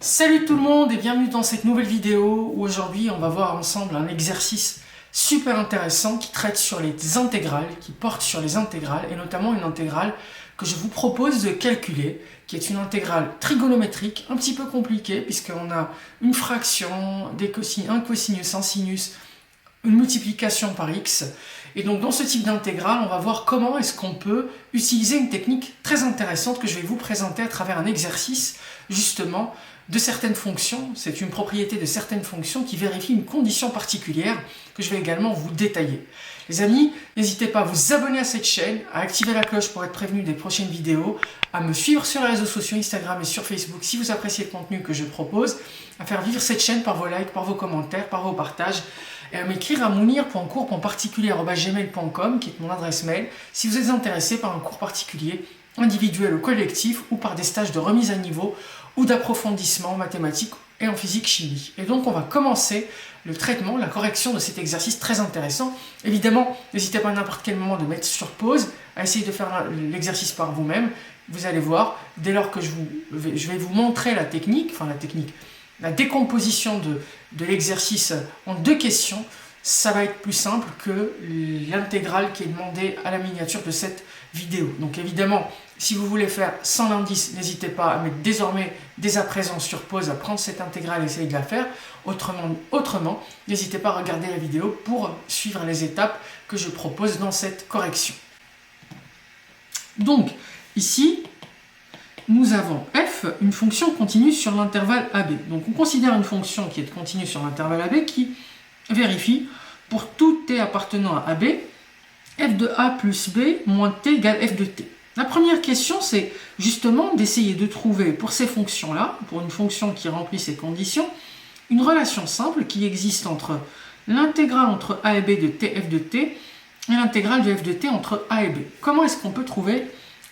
Salut tout le monde et bienvenue dans cette nouvelle vidéo où aujourd'hui on va voir ensemble un exercice super intéressant qui traite sur les intégrales, qui porte sur les intégrales et notamment une intégrale que je vous propose de calculer, qui est une intégrale trigonométrique un petit peu compliquée puisqu'on a une fraction, un cosinus, un sinus, une multiplication par x. Et donc dans ce type d'intégrale, on va voir comment est-ce qu'on peut utiliser une technique très intéressante que je vais vous présenter à travers un exercice justement de certaines fonctions. C'est une propriété de certaines fonctions qui vérifie une condition particulière que je vais également vous détailler. Les amis, n'hésitez pas à vous abonner à cette chaîne, à activer la cloche pour être prévenu des prochaines vidéos, à me suivre sur les réseaux sociaux Instagram et sur Facebook si vous appréciez le contenu que je propose, à faire vivre cette chaîne par vos likes, par vos commentaires, par vos partages, et à m'écrire à mounir.cours.particulier@gmail.com qui est mon adresse mail si vous êtes intéressé par un cours particulier, individuel ou collectif, ou par des stages de remise à niveau ou d'approfondissement en mathématiques et en physique-chimie. Et donc on va commencer le traitement, la correction de cet exercice très intéressant. Évidemment, n'hésitez pas à n'importe quel moment de mettre sur pause, à essayer de faire l'exercice par vous-même. Vous allez voir, dès lors que je vais vous montrer la décomposition de l'exercice en deux questions, ça va être plus simple que l'intégrale qui est demandée à la miniature de cette vidéo. Donc évidemment, si vous voulez faire sans l'indice, n'hésitez pas à mettre désormais dès à présent sur pause, à prendre cette intégrale et essayer de la faire. Autrement, n'hésitez pas à regarder la vidéo pour suivre les étapes que je propose dans cette correction. Donc, ici, nous avons f, une fonction continue sur l'intervalle AB. Donc on considère une fonction qui est continue sur l'intervalle AB qui vérifie pour tout t appartenant à AB, f de a plus b moins t égale f de t. La première question, c'est justement d'essayer de trouver pour ces fonctions-là, pour une fonction qui remplit ces conditions, une relation simple qui existe entre l'intégrale entre a et b de t f de t et l'intégrale de f de t entre a et b. Comment est-ce qu'on peut trouver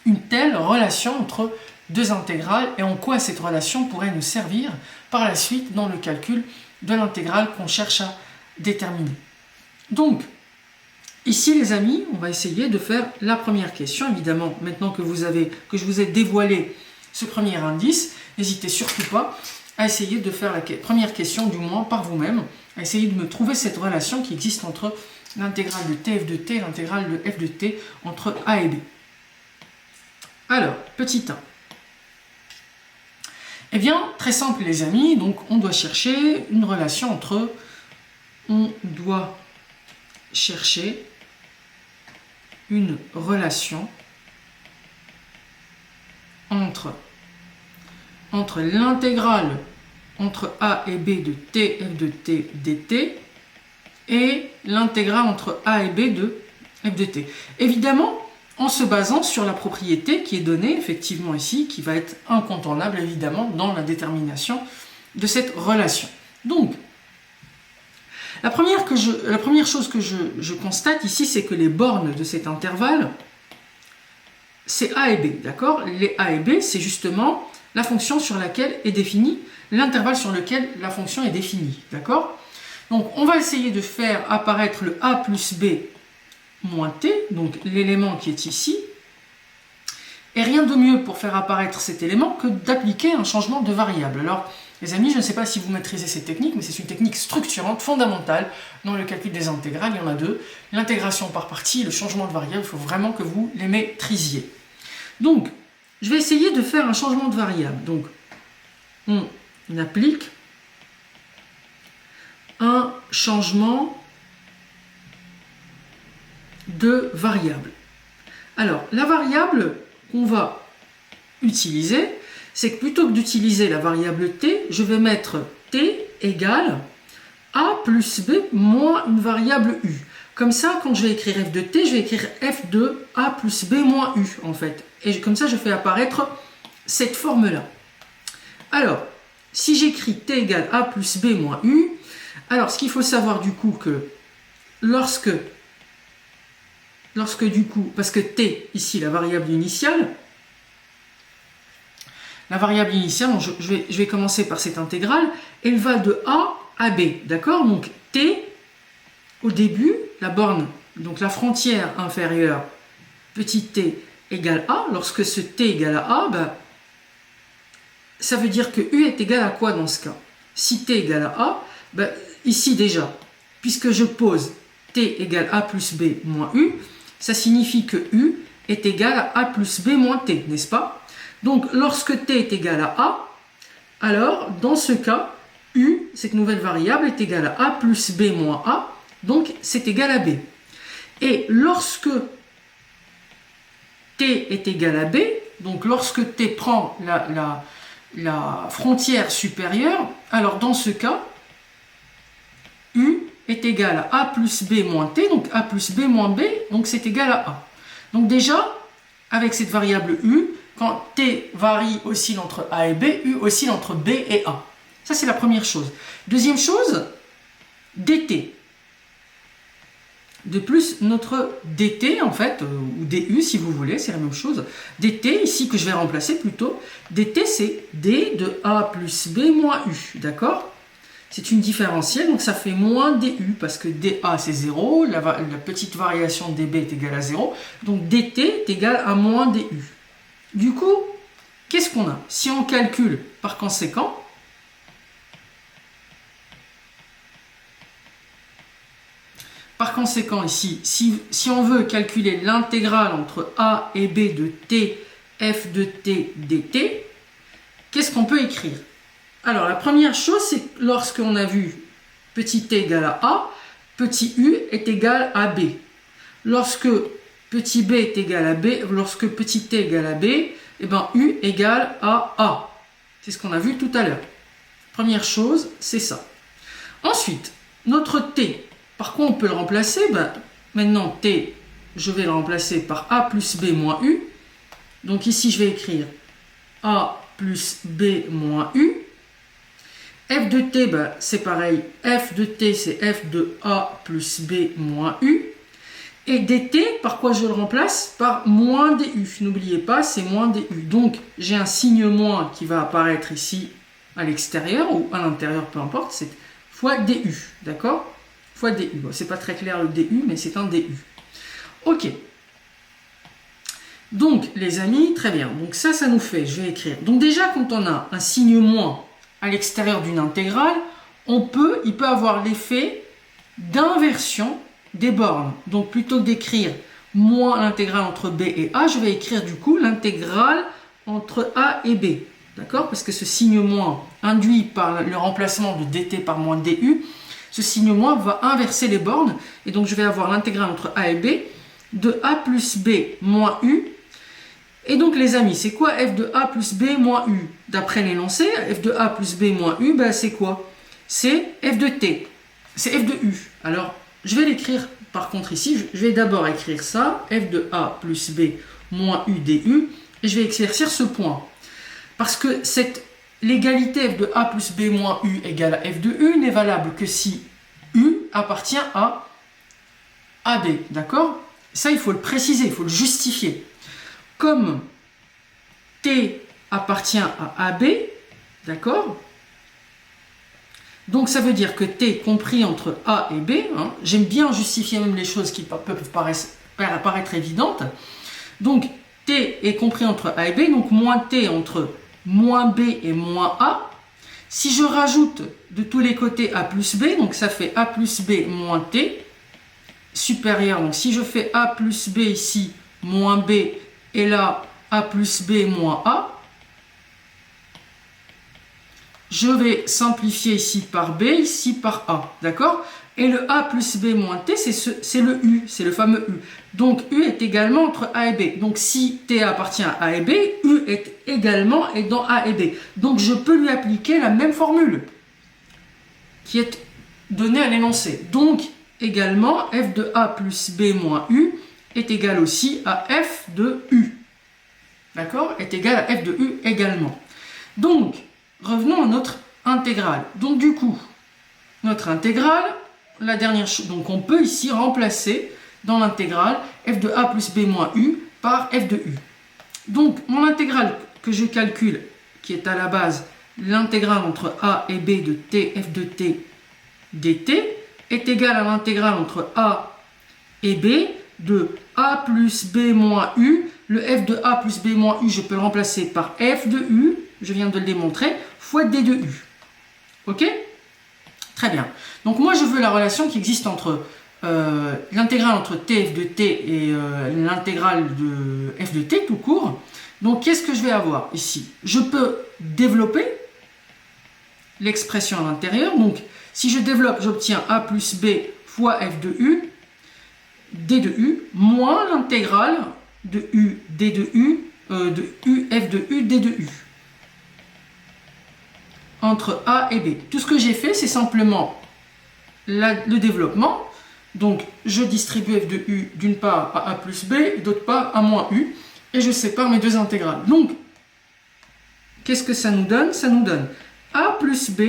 une telle relation entre deux intégrales et en quoi cette relation pourrait nous servir par la suite dans le calcul de l'intégrale qu'on cherche à déterminer. Donc, ici les amis, on va essayer de faire la première question. Évidemment, maintenant que je vous ai dévoilé ce premier indice, n'hésitez surtout pas à essayer de faire la première question, du moins par vous-même, à essayer de me trouver cette relation qui existe entre l'intégrale de tf de t et l'intégrale de f de t entre a et b. Alors, petit 1. Eh bien, très simple les amis, donc on doit chercher une relation entre... On doit chercher une relation entre l'intégrale entre a et b de t f de t dt et l'intégrale entre a et b de f de t. Évidemment, en se basant sur la propriété qui est donnée effectivement ici, qui va être incontournable évidemment dans la détermination de cette relation. Donc, la première chose que je constate ici, c'est que les bornes de cet intervalle, c'est a et b, d'accord? Les a et b, c'est justement la fonction sur laquelle est définie, l'intervalle sur lequel la fonction est définie, d'accord? Donc, on va essayer de faire apparaître le a plus b moins t, donc l'élément qui est ici, et rien de mieux pour faire apparaître cet élément que d'appliquer un changement de variable. Alors, les amis, je ne sais pas si vous maîtrisez cette technique, mais c'est une technique structurante, fondamentale dans le calcul des intégrales. Il y en a deux, l'intégration par partie et le changement de variable. Il faut vraiment que vous les maîtrisiez. Donc, je vais essayer de faire un changement de variable. Donc, on applique un changement de variable. Alors, la variable qu'on va utiliser, c'est que plutôt que d'utiliser la variable t, je vais mettre t égale a plus b moins une variable u. Comme ça, quand je vais écrire f de t, je vais écrire f de a plus b moins u, en fait. Et comme ça, je fais apparaître cette forme-là. Alors, si j'écris t égale a plus b moins u, alors ce qu'il faut savoir du coup que lorsque du coup, parce que t, ici, la variable initiale, donc je vais commencer par cette intégrale, elle va de a à b, d'accord? Donc t, au début, la borne, donc la frontière inférieure, petit t égale a, lorsque ce t égale à a, ça veut dire que U est égal à quoi dans ce cas? Si T égale à A, ben, ici déjà, puisque je pose T égale A plus B moins U, ça signifie que U est égal à A plus B moins T, n'est-ce pas? Donc, lorsque T est égal à A, alors, dans ce cas, U, cette nouvelle variable, est égale à A plus B moins A, donc c'est égal à B. Et lorsque T est égal à B, donc lorsque T prend la frontière supérieure, alors dans ce cas, U est égal à A plus B moins T, donc A plus B moins B, donc c'est égal à A. Donc déjà, avec cette variable U, quand T varie, oscille entre A et B, U oscille entre B et A. Ça, c'est la première chose. Deuxième chose, dt. De plus, notre dt, en fait, ou du si vous voulez, c'est la même chose. dt, ici, que je vais remplacer plutôt, dt, c'est d de A plus B moins U, d'accord? C'est une différentielle, donc ça fait moins du, parce que dA, c'est 0, la petite variation dB est égale à 0, donc dt est égal à moins du. Du coup, qu'est-ce qu'on a? Si on calcule par conséquent, ici, si on veut calculer l'intégrale entre A et B de t, f de t dt, qu'est-ce qu'on peut écrire? Alors, la première chose, c'est lorsqu'on a vu petit t égale à A, petit u est égal à B. Lorsque petit b est égal à B, lorsque petit t égale à B, eh ben, u égale à A. C'est ce qu'on a vu tout à l'heure. Première chose, c'est ça. Ensuite, notre t, par quoi on peut le remplacer? Ben, maintenant, t, je vais le remplacer par A plus B moins U. Donc ici, je vais écrire A plus B moins U. F de t, ben, c'est pareil. F de t, c'est F de A plus B moins U. Et dt, par quoi je le remplace? Par moins du. N'oubliez pas, c'est moins du. Donc, j'ai un signe moins qui va apparaître ici à l'extérieur ou à l'intérieur, peu importe. C'est fois du. D'accord? Fois du. Bon, c'est pas très clair le du, mais c'est un du. Ok. Donc, les amis, très bien. Donc, ça nous fait, je vais écrire. Donc, déjà, quand on a un signe moins à l'extérieur d'une intégrale, il peut avoir l'effet d'inversion des bornes. Donc plutôt que d'écrire moins l'intégrale entre B et A, je vais écrire du coup l'intégrale entre A et B. D'accord? Parce que ce signe moins induit par le remplacement de dt par moins du, ce signe moins va inverser les bornes. Et donc je vais avoir l'intégrale entre A et B de A plus B moins U. Et donc les amis, c'est quoi f de A plus B moins U? D'après l'énoncé, f de A plus B moins U, ben c'est quoi? C'est f de t. C'est f de U. Alors, je vais l'écrire par contre ici. Je vais d'abord écrire ça, f de A plus B moins U du. Et je vais éclaircir ce point. Parce que l'égalité f de A plus B moins U égale à f de U n'est valable que si U appartient à AB. D'accord? Ça, il faut le préciser, il faut le justifier. Comme T appartient à AB, d'accord? Donc ça veut dire que T est compris entre A et B, hein. J'aime bien justifier même les choses qui peuvent paraître évidentes. Donc T est compris entre A et B, donc moins T entre moins B et moins A. Si je rajoute de tous les côtés A plus B, donc ça fait A plus B moins T, supérieur. Donc si je fais A plus B ici, moins B, et là, A plus B moins A. Je vais simplifier ici par B, ici par A. D'accord? Et le A plus B moins T, c'est le U, c'est le fameux U. Donc, U est également entre A et B. Donc, si T appartient à A et B, U est également dans A et B. Donc, je peux lui appliquer la même formule qui est donnée à l'énoncé. Donc, également, f de A plus B moins U est égal aussi à f de U. D'accord? Est égal à f de U également. Donc, revenons à notre intégrale. Donc, du coup, notre intégrale, la dernière chose, donc on peut ici remplacer dans l'intégrale f de A plus B moins U par f de U. Donc, mon intégrale que je calcule, qui est à la base l'intégrale entre A et B de t f de t dt, est égale à l'intégrale entre A et B de A plus B moins U. Le f de A plus B moins U, je peux le remplacer par f de U. je viens de le démontrer, fois d de u. Ok? Très bien. Donc moi je veux la relation qui existe entre l'intégrale entre t f de t et l'intégrale de f de t tout court. Donc qu'est-ce que je vais avoir ici? Je peux développer l'expression à l'intérieur. Donc si je développe, j'obtiens a plus b fois f de u, d de u, moins l'intégrale de u, d de u, de u, f de u, d de u. Entre a et b. Tout ce que j'ai fait, c'est simplement le développement. Donc, je distribue f de u d'une part à a plus b, et d'autre part à moins u, et je sépare mes deux intégrales. Donc, qu'est-ce que ça nous donne? Ça nous donne a plus b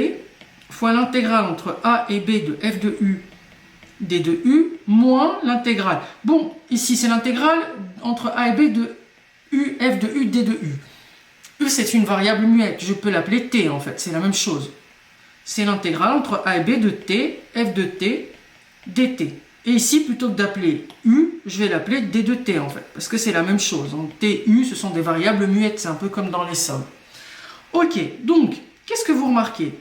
fois l'intégrale entre a et b de f de u, d de u, moins l'intégrale. Bon, ici, c'est l'intégrale entre a et b de u, f de u, d de u. U, c'est une variable muette, je peux l'appeler t en fait, c'est la même chose. C'est l'intégrale entre a et b de t, f de t, dt. Et ici, plutôt que d'appeler u, je vais l'appeler d de t en fait, parce que c'est la même chose. Donc t, u, ce sont des variables muettes, c'est un peu comme dans les sommes. Ok, donc, qu'est-ce que vous remarquez?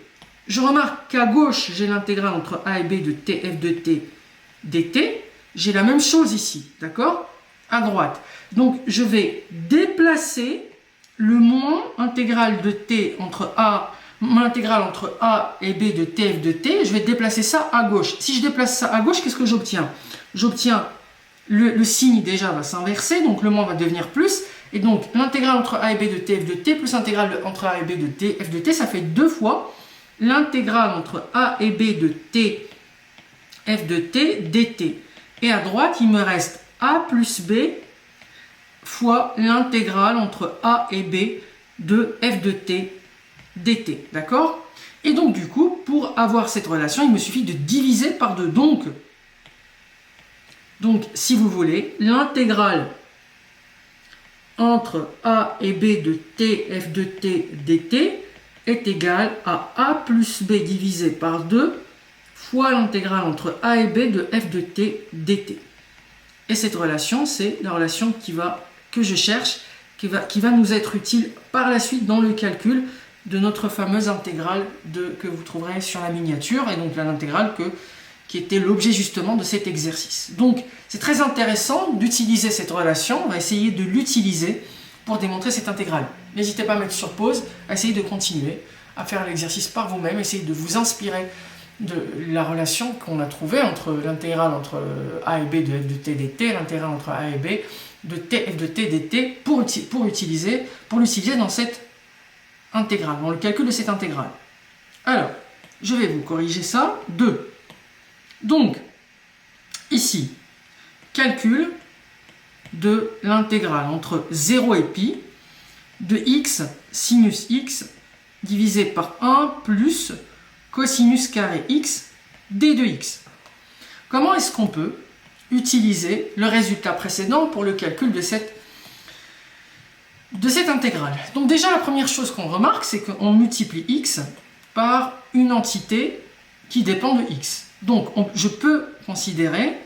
Je remarque qu'à gauche, j'ai l'intégrale entre a et b de t, f de t, dt. J'ai la même chose ici, d'accord? À droite. Donc, je vais déplacer le moins intégrale de t entre a, l'intégrale entre a et b de t f de t, je vais déplacer ça à gauche. Si je déplace ça à gauche, qu'est-ce que j'obtiens? J'obtiens le signe déjà va s'inverser, donc le moins va devenir plus, et donc l'intégrale entre a et b de t f de t plus l'intégrale entre a et b de t f de t, ça fait deux fois l'intégrale entre a et b de t f de t dt. Et à droite, il me reste a plus b fois l'intégrale entre a et b de f de t dt, d'accord? Et donc du coup, pour avoir cette relation, il me suffit de diviser par 2. Donc si vous voulez, l'intégrale entre a et b de t f de t dt est égale à a plus b divisé par 2 fois l'intégrale entre a et b de f de t dt. Et cette relation, c'est la relation que je cherche, qui va nous être utile par la suite dans le calcul de notre fameuse intégrale que vous trouverez sur la miniature, et donc l'intégrale qui était l'objet justement de cet exercice. Donc c'est très intéressant d'utiliser cette relation, on va essayer de l'utiliser pour démontrer cette intégrale. N'hésitez pas à mettre sur pause, à essayer de continuer à faire l'exercice par vous-même, essayez de vous inspirer de la relation qu'on a trouvée entre l'intégrale entre a et b de f de t dt, l'intégrale entre a et b de t f de t dt pour l'utiliser dans cette intégrale, dans le calcul de cette intégrale. Alors, je vais vous corriger ça. 2. Donc, ici, calcul de l'intégrale entre 0 et pi de x sinus x divisé par 1 plus cosinus carré x d de x. Comment est-ce qu'on peut utiliser le résultat précédent pour le calcul de cette intégrale? Donc déjà, la première chose qu'on remarque, c'est qu'on multiplie x par une entité qui dépend de x. Donc je peux considérer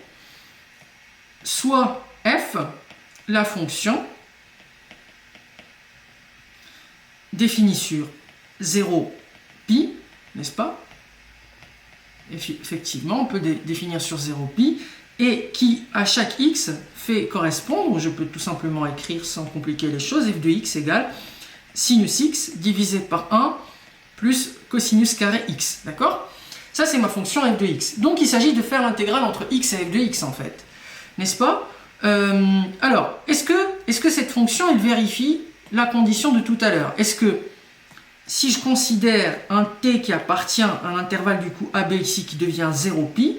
soit f, la fonction définie sur 0 pi, n'est-ce pas? Effectivement, on peut définir sur 0 pi, et qui à chaque x fait correspondre, je peux tout simplement écrire sans compliquer les choses, f de x égale sinus x divisé par 1 plus cosinus carré x, d'accord? Ça c'est ma fonction f de x. Donc il s'agit de faire l'intégrale entre x et f de x en fait, n'est-ce pas? Alors, est-ce que cette fonction elle vérifie la condition de tout à l'heure? Est-ce que si je considère un t qui appartient à l'intervalle du coup AB ici qui devient 0 pi,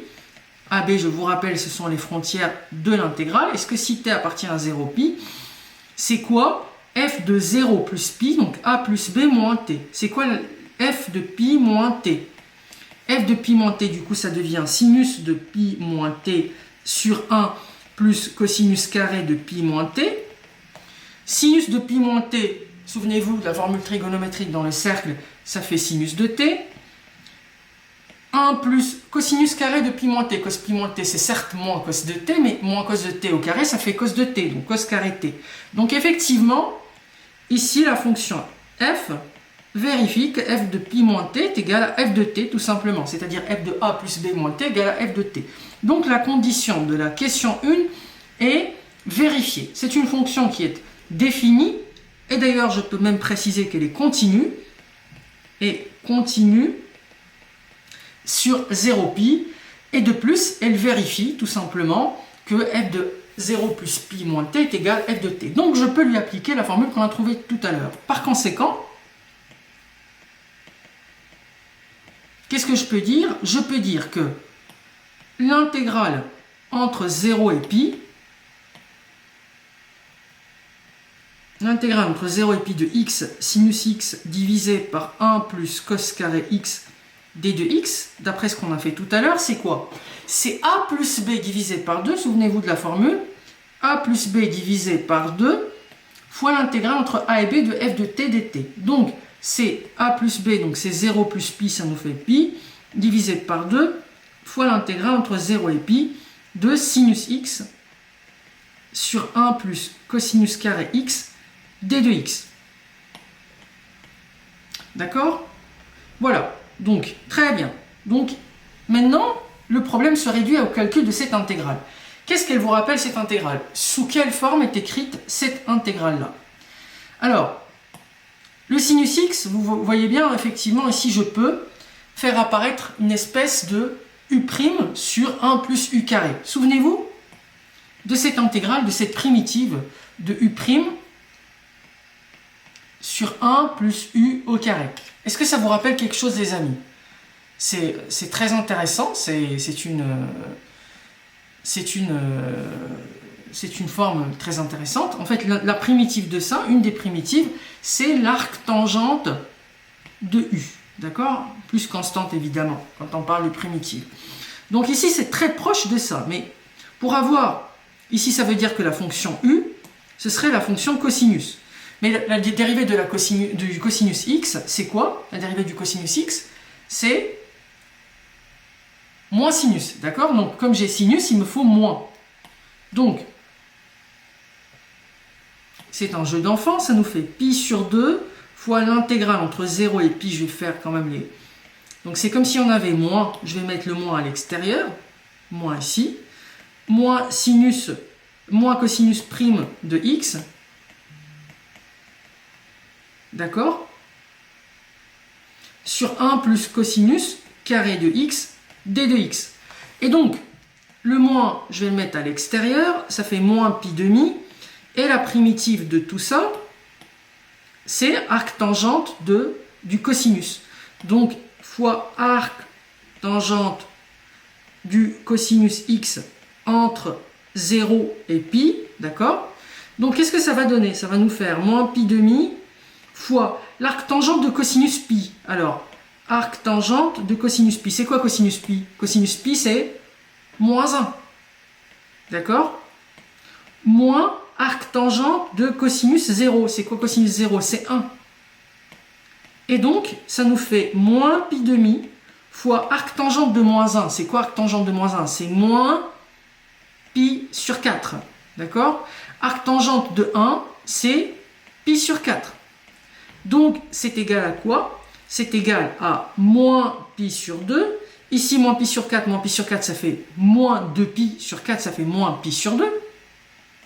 AB, je vous rappelle, ce sont les frontières de l'intégrale. Est-ce que si t appartient à 0 pi, c'est quoi f de 0 plus pi, donc a plus b moins t? C'est quoi f de pi moins t? F de pi moins t, du coup, ça devient sinus de pi moins t sur 1 plus cosinus carré de pi moins t. Sinus de pi moins t, souvenez-vous de la formule trigonométrique dans le cercle, ça fait sinus de t. 1 plus cosinus carré de pi moins t. Cos pi moins t, c'est certes moins cos de t, mais moins cos de t au carré, ça fait cos de t, donc cos carré t. Donc effectivement, ici, la fonction f vérifie que f de pi moins t est égal à f de t tout simplement, c'est-à-dire f de a plus b moins t égale à f de t. Donc la condition de la question 1 est vérifiée. C'est une fonction qui est définie, et d'ailleurs je peux même préciser qu'elle est continue, et continue sur 0pi, et de plus elle vérifie tout simplement que f de 0 plus pi moins t est égal à f de t. Donc je peux lui appliquer la formule qu'on a trouvée tout à l'heure. Par conséquent, qu'est-ce que je peux dire? Je peux dire que l'intégrale entre 0 et pi, l'intégrale entre 0 et pi de x sinus x divisé par 1 plus cos carré x d de x, d'après ce qu'on a fait tout à l'heure, c'est quoi? C'est a plus b divisé par 2, souvenez-vous de la formule, a plus b divisé par 2 fois l'intégrale entre a et b de f de t dt. Donc, c'est a plus b, donc c'est 0 plus pi, ça nous fait pi, divisé par 2 fois l'intégrale entre 0 et pi de sinus x sur 1 plus cosinus carré x d de x. D'accord? Voilà. Donc, très bien. Donc, maintenant, le problème se réduit au calcul de cette intégrale. Qu'est-ce qu'elle vous rappelle, cette intégrale? Sous quelle forme est écrite cette intégrale-là? Alors, le sinus x, vous voyez bien, effectivement, ici, je peux faire apparaître une espèce de u' sur 1 plus u carré. Souvenez-vous de cette intégrale, de cette primitive de u' sur 1 plus u au carré. Est-ce que ça vous rappelle quelque chose, les amis? C'est très intéressant, c'est une forme très intéressante. En fait, la primitive de ça, une des primitives, c'est l'arctangente de u. D'accord? Plus constante, évidemment, quand on parle de primitive. Donc ici, c'est très proche de ça. Mais pour avoir, ici, ça veut dire que la fonction u, ce serait la fonction cosinus. Mais la dérivée de du cosinus x, c'est quoi? La dérivée du cosinus x, c'est moins sinus. D'accord? Donc, comme j'ai sinus, il me faut moins. Donc, c'est un jeu d'enfant, ça nous fait pi sur 2 fois l'intégrale entre 0 et pi. Je vais faire quand même les... Donc, c'est comme si on avait moins, je vais mettre le moins à l'extérieur, moins ici, moins sinus, moins cosinus prime de x. D'accord? Sur 1 plus cosinus carré de x, d de x. Et donc, le moins, je vais le mettre à l'extérieur, ça fait moins pi demi. Et la primitive de tout ça, c'est arctangente du cosinus. Donc, fois arctangente du cosinus x entre 0 et pi, d'accord? Donc, qu'est-ce que ça va donner? Ça va nous faire moins pi demi fois l'arctangente de cosinus pi. Alors, arctangente de cosinus pi. C'est quoi cosinus pi? Cosinus pi, c'est moins 1. D'accord? Moins arctangente de cosinus 0. C'est quoi cosinus 0? C'est 1. Et donc, ça nous fait moins pi demi fois arctangente de moins 1. C'est quoi arctangente de moins 1? C'est moins pi sur 4. D'accord? Arctangente de 1, c'est pi sur 4. Donc, c'est égal à quoi? C'est égal à moins pi sur 2. Ici, moins pi sur 4, ça fait moins 2pi sur 4, ça fait moins pi sur 2.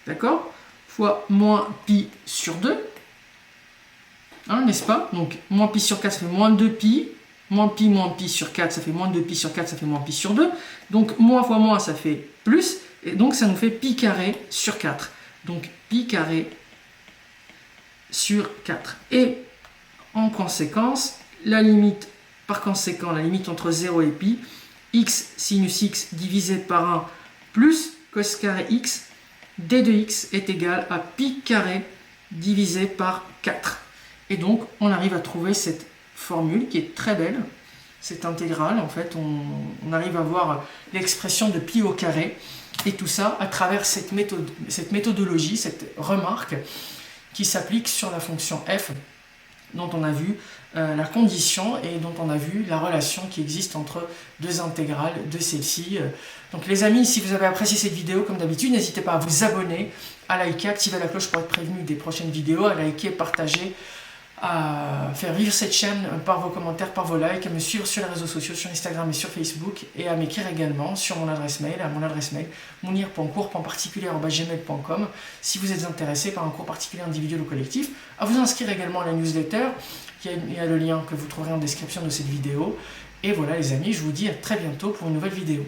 D'accord? Fois moins pi sur 2. Hein, n'est-ce pas? Donc, moins pi sur 4, ça fait moins 2pi. Moins pi sur 4, ça fait moins 2pi sur 4, ça fait moins pi sur 2. Donc, moins fois moins, ça fait plus. Et donc, ça nous fait pi carré sur 4. Donc, pi carré sur 4. Et en conséquence, la limite entre 0 et pi, x sinus x divisé par 1 plus cos carré x, d de x est égal à pi carré divisé par 4. Et donc, on arrive à trouver cette formule qui est très belle, cette intégrale. En fait, on arrive à voir l'expression de pi au carré, et tout ça à travers cette méthodologie, cette remarque qui s'applique sur la fonction f, dont on a vu la condition et dont on a vu la relation qui existe entre deux intégrales de celle-ci. Donc les amis, si vous avez apprécié cette vidéo, comme d'habitude, n'hésitez pas à vous abonner, à liker, activer la cloche pour être prévenu des prochaines vidéos, à liker, partager, à faire vivre cette chaîne par vos commentaires, par vos likes, à me suivre sur les réseaux sociaux, sur Instagram et sur Facebook, et à m'écrire également sur mon adresse mail, mounir.cours.particulier@gmail.com si vous êtes intéressé par un cours particulier individuel ou collectif, à vous inscrire également à la newsletter, il y a le lien que vous trouverez en description de cette vidéo. Et voilà les amis, je vous dis à très bientôt pour une nouvelle vidéo.